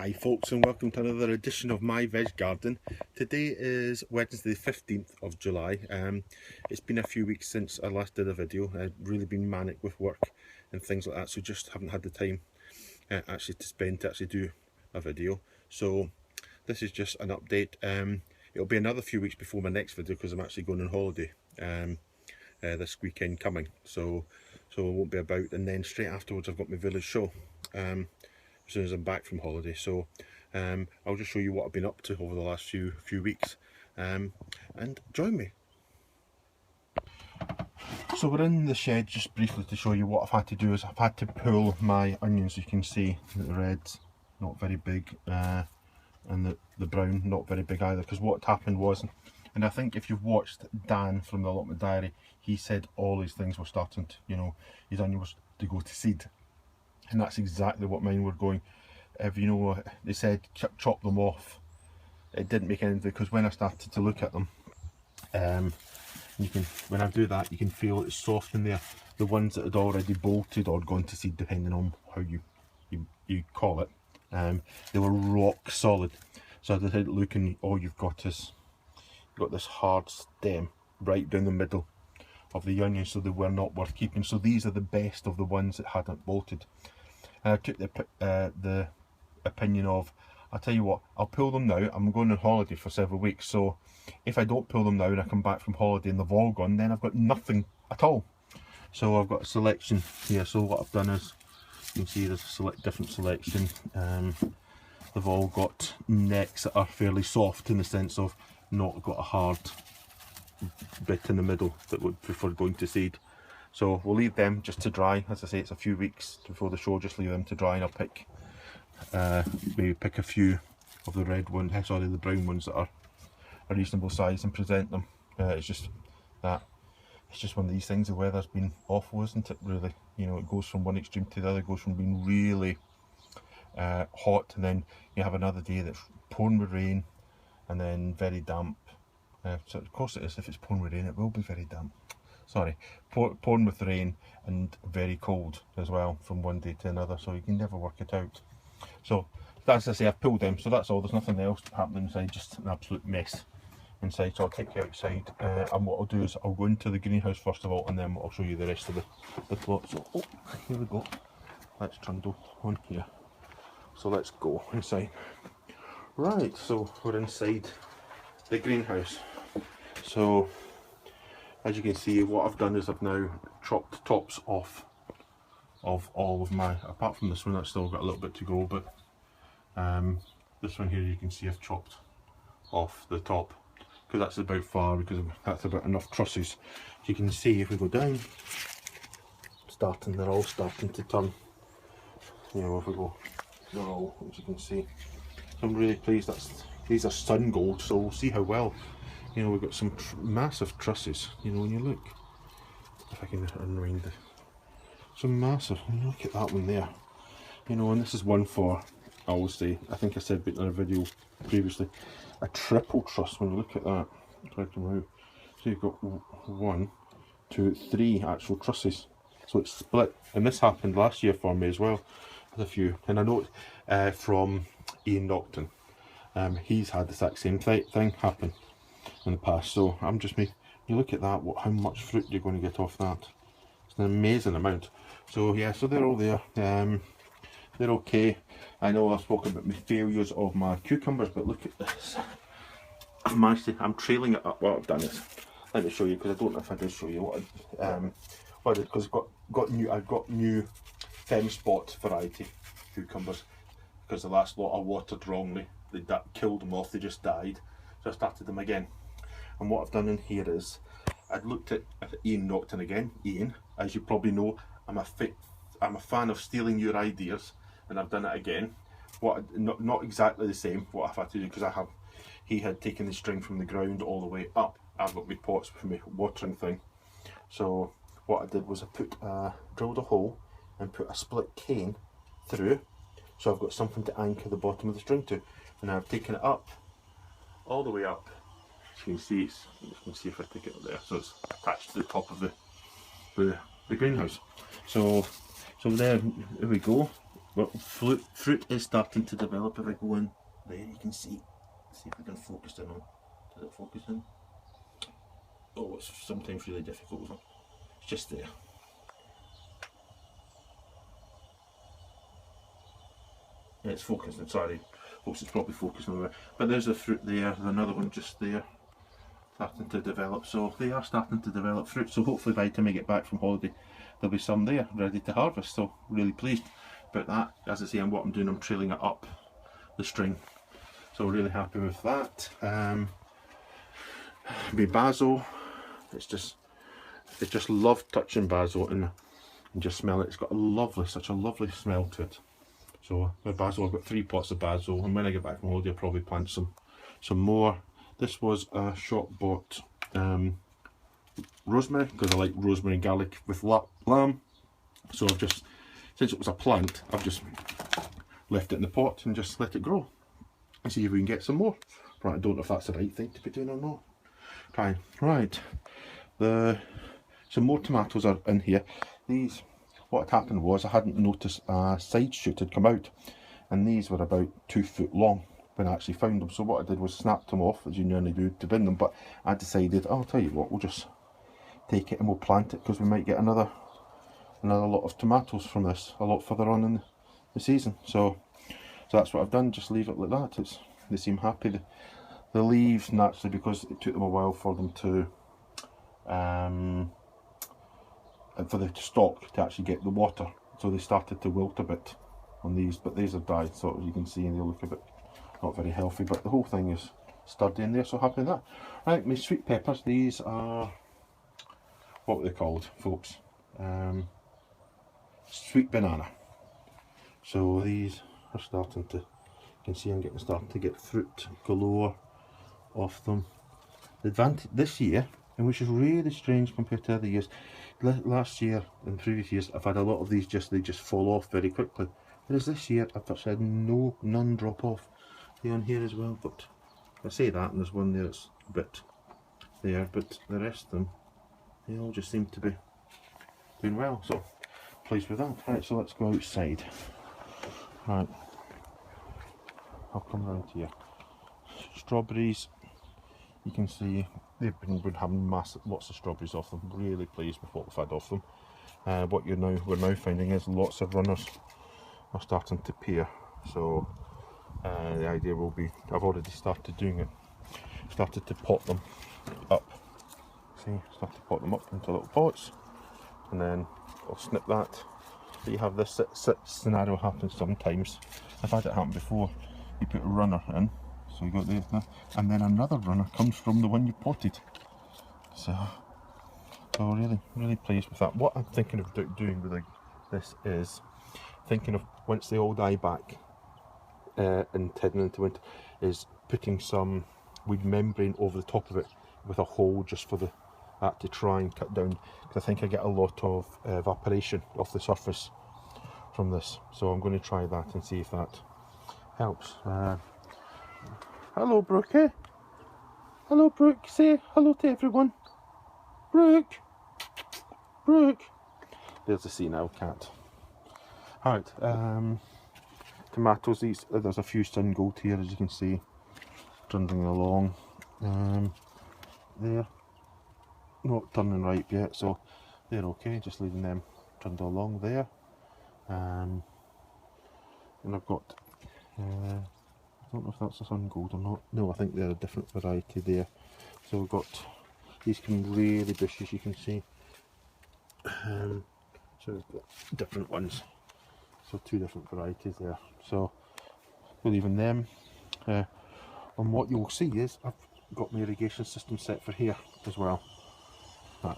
Hi folks, and welcome to another edition of My Veg Garden. Today is Wednesday the 15th of July. It's been a few weeks since I last did a video. I've really been manic with work and things like that, so just haven't had the time actually to spend to actually do a video. So this is just an update. It'll be another few weeks before my next video because I'm actually going on holiday this weekend coming. So it won't be about, and then straight afterwards I've got my village show. As soon as I'm back from holiday, so I'll just show you what I've been up to over the last few weeks, and join me. So we're in the shed just briefly to show you what I've had to do. Is I've had to pull my onions. You can see the red's not very big, and the brown not very big either, because what happened was, and I think if you've watched Dan from the Allotment Diary, he said all these things were starting to, his onions was to go to seed. And that's exactly what mine were going. If they said chop them off, it didn't make any difference, because when I started to look at them, when I do that, you can feel it's soft in there. The ones that had already bolted or gone to seed, depending on how you call it, they were rock solid. So as I said, look, and all you've got is this hard stem right down the middle of the onion, so they were not worth keeping. So these are the best of the ones that hadn't bolted. And I took the opinion of, I'll tell you what, I'll pull them now. I'm going on holiday for several weeks, so if I don't pull them now and I come back from holiday and they've all gone, then I've got nothing at all. So I've got a selection here. So what I've done is, you can see there's a different selection. They've all got necks that are fairly soft, in the sense of not got a hard bit in the middle that would prefer going to seed. So we'll leave them just to dry. As I say, it's a few weeks before the show, just leave them to dry, and I'll pick maybe pick a few of the red ones, the brown ones that are a reasonable size, and present them. It's just one of these things. The weather's been awful, isn't it, really? It goes from one extreme to the other. It goes from being really hot, and then you have another day that's pouring with rain, and then very damp. So of course it is. If it's pouring with rain, it will be very damp. Sorry, pouring with rain and very cold as well from one day to another, so you can never work it out. So as I say, I've pulled them, so that's all. There's nothing else happening inside, just an absolute mess inside. So I'll take you outside, and what I'll do is I'll go into the greenhouse first of all, and then I'll show you the rest of the plot. So here we go. Let's trundle on here. So let's go inside. Right, so we're inside the greenhouse. So as you can see, what I've done is I've now chopped tops off of all of my, apart from this one that's still got a little bit to go, but this one here you can see I've chopped off the top, because that's about far, because that's about enough trusses. You can see if we go down, they're all starting to turn. If we go, they're all, as you can see. So I'm really pleased. These are sun gold, so we'll see how well. We've got some massive trusses, when you look, if I can unwind it, some massive, look at that one there, and this is one for, I always say, I think I said in a video previously, a triple truss. When you look at that, so you've got 1, 2, 3 actual trusses, so it's split, and this happened last year for me as well, with a few, and I know from Ian Nocton, he's had the exact same thing happen in the past. So I'm just making, you look at that, how much fruit you're going to get off that. It's an amazing amount. So yeah, so they're all there. They're okay. I know I've spoken about my failures of my cucumbers, but look at this. I've managed to, I'm trailing it up. What I've done is, let me show you, because I don't know if I did show you what I did, because I've got new Fem Spot variety cucumbers, because the last lot I watered wrongly. They killed them off, they just died. So I started them again, and what I've done in here is I'd looked at Ian Nocton again. Ian, as you probably know, I'm a fan of stealing your ideas, and I've done it again. Not exactly the same. What I've had to do, because he had taken the string from the ground all the way up. I've got my pots for my watering thing. So what I did was I drilled a hole and put a split cane through, so I've got something to anchor the bottom of the string to, and I've taken it up, all the way up. As you can see, you can see if I take it up there, so it's attached to the top of the greenhouse. So there we go. Well, fruit is starting to develop. If I go in there, you can see if I can focus in on. Does it focus in? Oh, it's sometimes really difficult with it. It's just there. Yeah, it's focusing, sorry. Folks, it's probably focusing on it. But there's a fruit there, another one just there, starting to develop. So they are starting to develop fruit. So hopefully by the time I get back from holiday, there'll be some there ready to harvest. So really pleased about that. As I say, what I'm doing, I'm trailing it up the string. So really happy with that. My basil, it's just love touching basil and just smell it. It's got such a lovely smell to it. So my basil, I've got 3 pots of basil, and when I get back from holiday I'll probably plant some more. This was a shop bought rosemary, because I like rosemary and garlic with lamb. So I've just, since it was a plant, I've just left it in the pot and just let it grow and see if we can get some more. Right, I don't know if that's the right thing to be doing or not. Okay, right, some more tomatoes are in here. These, what had happened was I hadn't noticed a side shoot had come out, and these were about 2 foot long when I actually found them. So what I did was snap them off, as you normally do, to bin them. But I decided, I'll tell you what, we'll just take it and we'll plant it, because we might get another lot of tomatoes from this a lot further on in the season. So that's what I've done, just leave it like that. They seem happy. The leaves, naturally, because it took them a while for them to and for the stalk to actually get the water, so they started to wilt a bit on these, but these are dried, so as you can see, and they look a bit not very healthy, but the whole thing is sturdy in there, so happy with that. Right, my sweet peppers, these are, what were they called, folks? Sweet banana. So these are starting to, you can see I'm starting to get fruit galore off them. The advantage this year, and which is really strange compared to other years, last year and previous years I've had a lot of these they just fall off very quickly, whereas this year I've actually had none drop off. They're on here as well, but I say that, and there's one there that's a bit there, but the rest of them, they all just seem to be doing well, so pleased with that. Right, so let's go outside. Right, I'll come around here. Strawberries, you can see they've been having lots of strawberries off them. Really pleased with what we've had off them. What we're now finding is lots of runners are starting to appear. So the idea will be, I've already started doing it. Started to pot them up. See, start to pot them up into little pots, and then I'll snip that. So you have this scenario happen sometimes. I've had it happen before. You put a runner in. So you got there, and then another runner comes from the one you potted. So really pleased with that. What I'm thinking of doing with this is thinking of, once they all die back and heading into winter, is putting some weed membrane over the top of it with a hole just for that to try and cut down, because I think I get a lot of evaporation off the surface from this. So I'm going to try that and see if that helps. Hello, Brookie. Hello, Brooke. Say hello to everyone. Brooke. Brooke. There's the senile cat. Alright, tomatoes. There's a few sun gold here, as you can see, trundling along. They're not turning ripe yet, so they're okay. Just leaving them trundle along there. And I've got. I don't know if that's a sun gold or not. No, I think they're a different variety there. So we've got, these can really bushes, you can see. So we've got different ones. So 2 different varieties there. So we're leaving them. And what you'll see is I've got my irrigation system set for here as well. But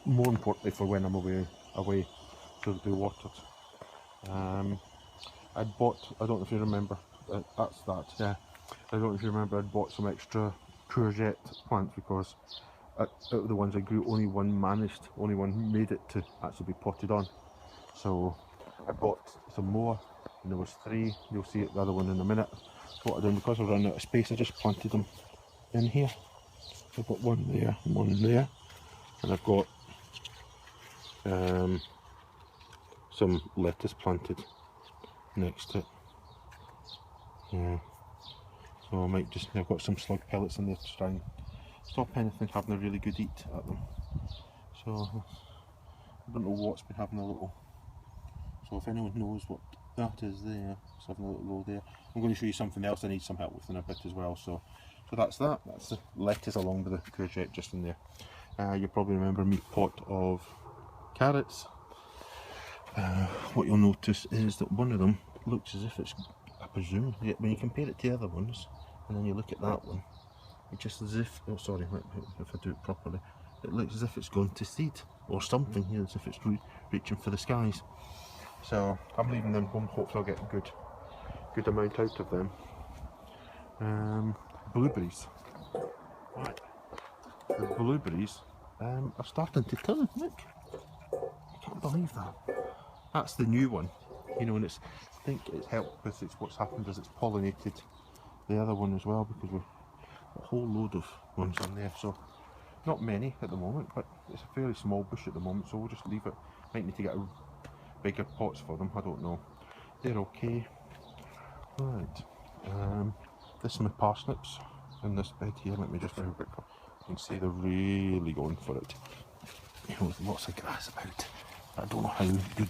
more importantly for when I'm away, so they'll be watered. I'd bought, I don't know if you remember, that's that, yeah. I don't know if you remember, I'd bought some extra courgette plants, because out of the ones I grew, only one made it to actually be potted on. So I bought some more, and there was 3. You'll see the other one in a minute. So what I did, because I ran out of space, I just planted them in here. I've got one there and one there, and I've got some lettuce planted next to it. Yeah. So I might just, I've got some slug pellets in there to try and stop anything having a really good eat at them. So I don't know what's been having a little, so if anyone knows what that is there, it's having a little low there. I'm going to show you something else I need some help with in a bit as well. So that's that. That's the lettuce along with the courgette just in there. You probably remember my pot of carrots. What you'll notice is that one of them looks as if it's, I presume, when you compare it to the other ones, and then you look at that one, it's just as if, oh sorry, if I do it properly, it looks as if it's going to seed or something here, as if it's reaching for the skies. So I'm leaving them home. Hopefully I'll get a good amount out of them. Blueberries. Right. The blueberries are starting to turn. Look, I can't believe that. That's the new one, you know, and it's, I think it's helped with what's happened is it's pollinated the other one as well, because we've got a whole load of ones on there. So not many at the moment, but it's a fairly small bush at the moment, so we'll just leave it. Might need to get bigger pots for them, I don't know. They're okay. Right, this is my parsnips in this bed here. Let me just very quick. You can see they're really going for it. You know, with lots of grass about. I don't know how good.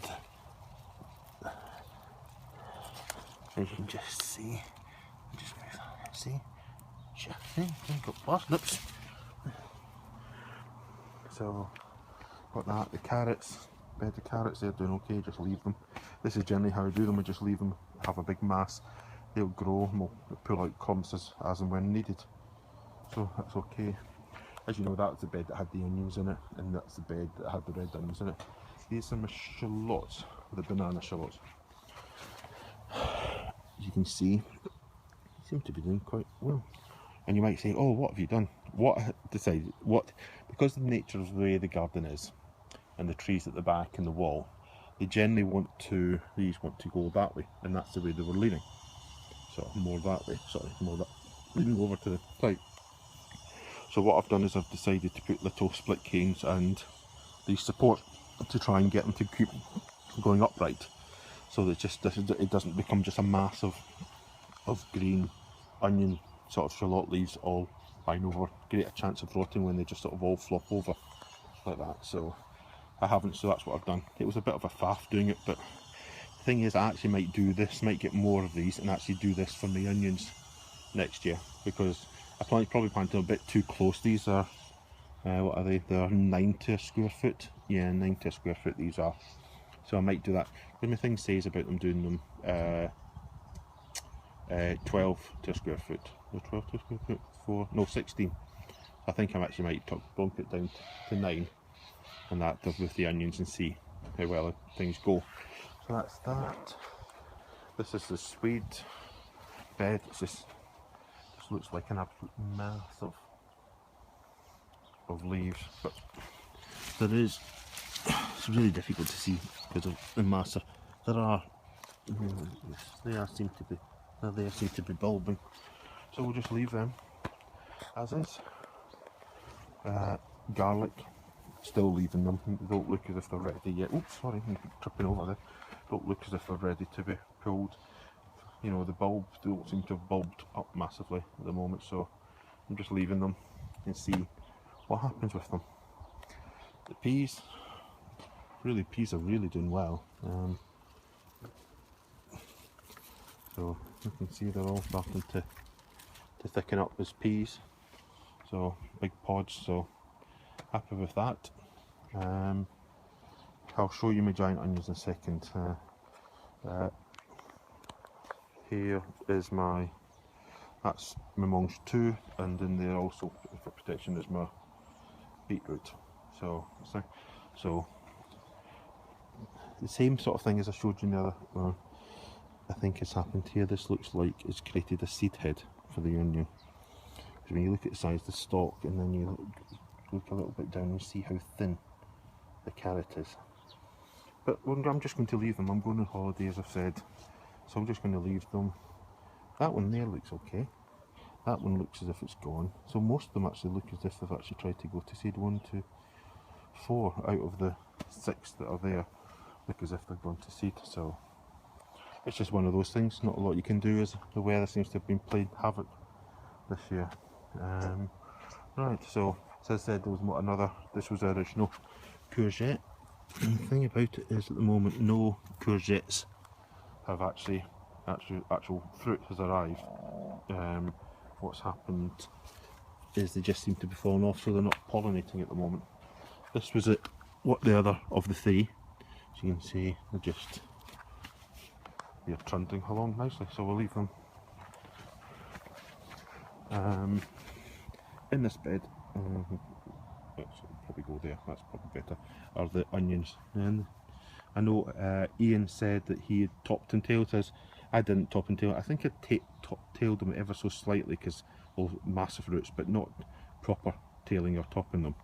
So you can just see. See, I've got parsnips. So got that. The carrots, bed of carrots, they're doing okay. Just leave them. This is generally how I do them. I just leave them, have a big mass. They'll grow and we'll pull out clumps as and when needed. So that's okay. As you know, that's the bed that had the onions in it, and that's the bed that had the red onions in it. These are my shallots, the banana shallots. As you can see, they seem to be doing quite well. And you might say, oh, what have you done? What I decided, because of the nature of the way the garden is, and the trees at the back and the wall, they generally these want to go that way, and that's the way they were leaning. So more that way, sorry, more that, leaning over to the side. So what I've done is I've decided to put little split canes and these support to try and get them to keep going upright, so that it doesn't become just a mass of green onion sort of shallot leaves all lying over. Greater chance of rotting when they just sort of all flop over like that. So I haven't, so that's what I've done. It was a bit of a faff doing it, but the thing is I actually might do this, might get more of these and actually do this for my onions next year, because I probably planted a bit too close. These are, what are they? They're 90 a square foot. Yeah, 90 a square foot these are. So I might do that. Because my thing says about them doing them 12 to a square foot. No, 12 to a square foot? 16. I think I actually might bump it down to 9 and that with the onions and see how well things go. So that's that. This is the Swede bed. It's just looks like an absolute mass of leaves, but it's really difficult to see because of the mass. They seem to be bulbing, so we'll just leave them as is. Garlic, still leaving them. They don't look as if they're ready yet. Oops, sorry, I'm tripping over there. Don't look as if they're ready to be pulled. You know, the bulbs don't seem to have bulbed up massively at the moment, so I'm just leaving them and see what happens with them. The peas are really doing well. So you can see they're all starting to thicken up as peas. So big pods, so happy with that. I'll show you my giant onions in a second. Here is that's my mange 2, and in there also for protection is my beetroot. So the same sort of thing as I showed you in the other. I think has happened here. This looks like it's created a seed head for the onion. Because when you look at the size of the stalk and then you look a little bit down and see how thin the carrot is. But I'm just going to leave them. I'm going on holiday, as I've said, so I'm just going to leave them. That one there looks okay. That one looks as if it's gone. So most of them actually look as if they've actually tried to go to seed. 1, 2, 4 out of the 6 that are there look as if they're going to seed. So it's just one of those things. Not a lot you can do, as the weather seems to have been playing havoc this year. Right, so as I said, there was another. This was the original courgette. And the thing about it is, at the moment, no courgettes have actual fruit has arrived. What's happened is they just seem to be falling off, so they're not pollinating at the moment. This was it. What the other of the three, as you can see, they're trundling along nicely. So we'll leave them in this bed. Let's probably go there. That's probably better. Are the onions? And I know Ian said that he had topped and tailed his. I didn't top and tail. I think I tailed them ever so slightly because, well, massive roots, but not proper tailing or topping them.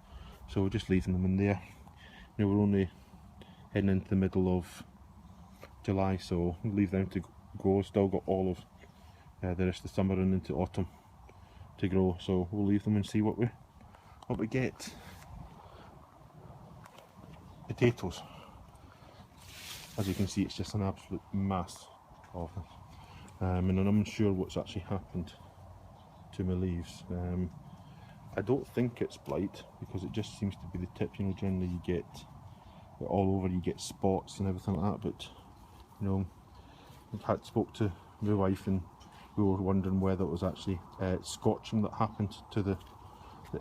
So we're just leaving them in there. You know, we're only heading into the middle of July, so we'll leave them to grow. Still got all of the rest of the summer and into autumn to grow. So we'll leave them and see what we get. Potatoes. As you can see, it's just an absolute mass of them. And I'm unsure what's actually happened to my leaves. I don't think it's blight, because it just seems to be the tip. You know, generally you get it all over, you get spots and everything like that, but you know, I had spoke to my wife and we were wondering whether it was actually scorching that happened to the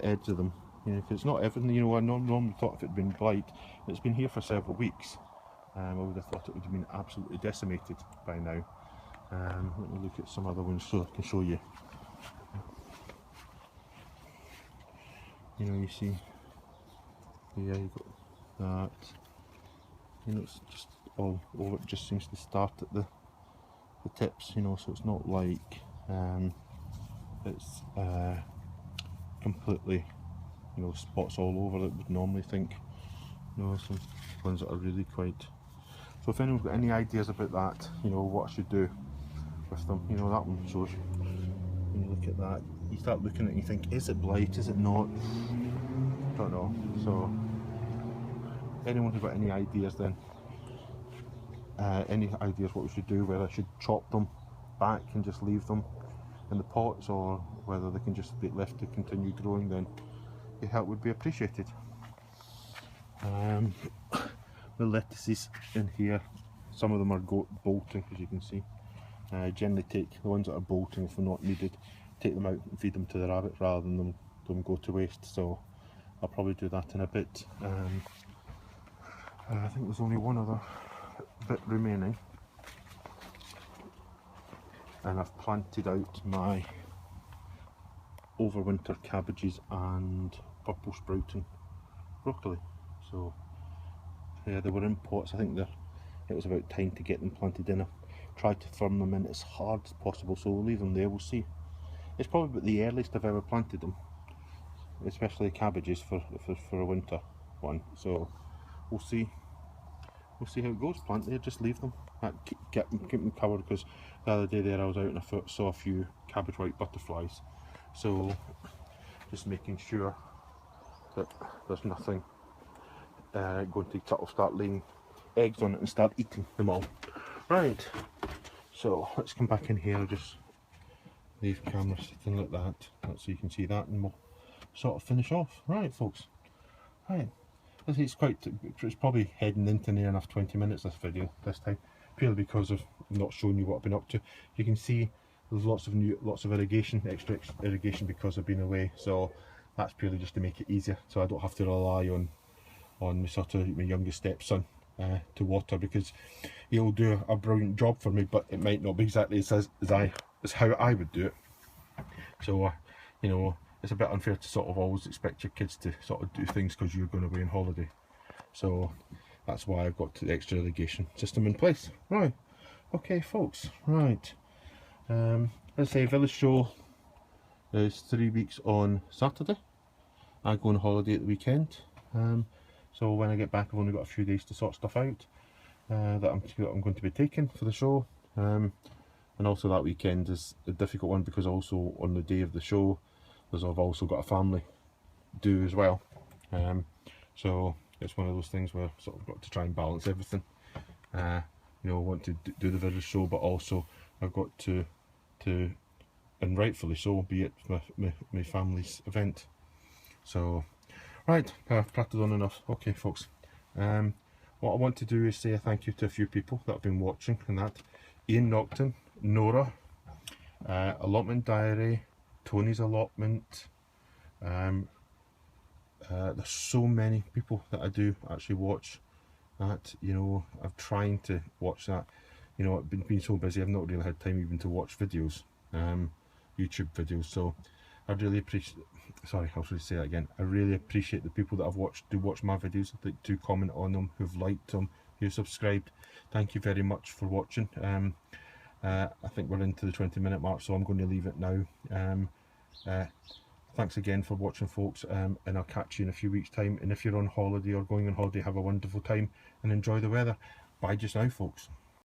edge of them. You know, because it's not everything. You know, I normally thought if it had been blight, it's been here for several weeks. I would have thought it would have been absolutely decimated by now. Let me look at some other ones so I can show you. You know, you see, yeah, you've got that. You know, it's just all over. It just seems to start at the tips. You know, so it's not like it's completely, you know, spots all over that would normally think. You know, some ones that are really quite. So if anyone's got any ideas about that, you know, what I should do with them, you know, that one shows you. When you look at that, you start looking at it and you think, is it blight, is it not? Don't know. So anyone who's got any ideas then, any ideas what we should do, whether I should chop them back and just leave them in the pots, or whether they can just be left to continue growing, then your help would be appreciated. The lettuces in here, some of them are bolting, as you can see. Generally take the ones that are bolting, if they're not needed, take them out and feed them to the rabbit rather than them go to waste. So I'll probably do that in a bit. I think there's only one other bit remaining, and I've planted out my overwinter cabbages and purple sprouting broccoli. So yeah, they were in pots. I think it was about time to get them planted in. I tried to firm them in as hard as possible, so we'll leave them there. We'll see. It's probably about the earliest I've ever planted them, especially cabbages for a winter one. So we'll see how it goes. Plant there, just leave them, keep them covered, because the other day there I was out and I saw a few cabbage white butterflies. So just making sure that there's nothing going to start laying eggs on it and start eating them all. Right, so let's come back in here. I'll just leave camera sitting like that so you can see that, and we'll sort of finish off. Right, folks. Right, it's probably heading into near enough 20 minutes this video this time, purely because of not showing you what I've been up to. You can see there's lots of irrigation, extra irrigation, because I've been away. So that's purely just to make it easier, so I don't have to rely on my youngest stepson to water, because he'll do a brilliant job for me, but it might not be exactly as how I would do it. So you know, it's a bit unfair to sort of always expect your kids to sort of do things because you're going away on holiday. So that's why I've got the extra irrigation system in place. Right, okay folks, right, let's say village show is 3 weeks on Saturday. I go on holiday at the weekend. So when I get back, I've only got a few days to sort stuff out that I'm going to be taking for the show. And also that weekend is a difficult one, because also on the day of the show, I've also got a family do as well. So it's one of those things where I've sort of got to try and balance everything. you know, want to do the video show, but also I've got to, and rightfully so, be it my family's event. So, right, I've prattled on enough. Okay, folks. What I want to do is say a thank you to a few people that have been watching, and that Ian Nocton, Nora, Allotment Diary, Tony's Allotment. There's so many people that I do actually watch that, you know. I'm trying to watch that, you know. I've been so busy, I've not really had time even to watch videos, YouTube videos. So I really appreciate, sorry, I'll really say that again, I really appreciate the people that do watch my videos, that do comment on them, who've liked them, who subscribed. Thank you very much for watching. I think we're into the 20-minute mark, so I'm going to leave it now. Thanks again for watching, folks, and I'll catch you in a few weeks' time. And if you're on holiday or going on holiday, have a wonderful time and enjoy the weather. Bye just now, folks.